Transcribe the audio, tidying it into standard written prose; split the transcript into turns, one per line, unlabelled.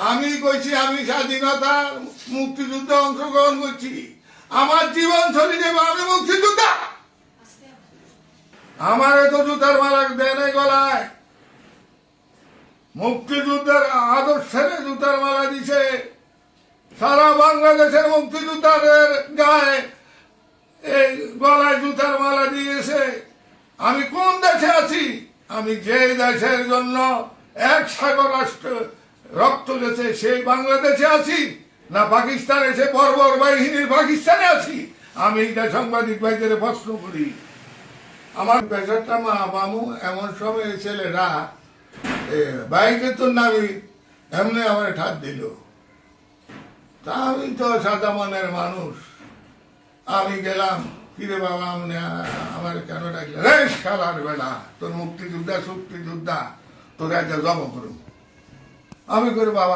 আমি কইছি আমি স্বাধীনতা মুক্তিযুদ্ধে অংশগ্রহণ করছি, আমার জীবন শরীরে আমি মুক্তিযোদ্ধা। আমার তো জুতার মালা দেয় গলায়, মুক্তিযুদ্ধের আদর্শের জুতার মালা দিছে। সারা বাংলাদেশের মুক্তিযোদ্ধাদের গায়ে এই গলায় জুতার মালা দিয়েছে। আমি কোন দেশে আছি? আমি যে দেশের জন্য এক সাগর রাষ্ট্র রক্ত গেছে সেই বাংলাদেশে আছি, না পাকিস্তানে সে বর্বর বাহিনীর পাকিস্তানে আছি? আমি এটা সাংবাদিক ভাইদের প্রশ্ন করি। আমার পেশাটা মা বামু এমন সময় ছেলেরা বাইকে তো নামি এমনি আমার ঠাত দিল। তা আমি তো সাদা মনের মানুষ, আমি গেলাম, কিরে বাবা আপনি আমার কেন ডাকলে? রে শালার বেলা, তোর মুক্তিযোদ্ধা শক্তিযোদ্ধা, তোর একটা জব করুন। আমি করে বাবা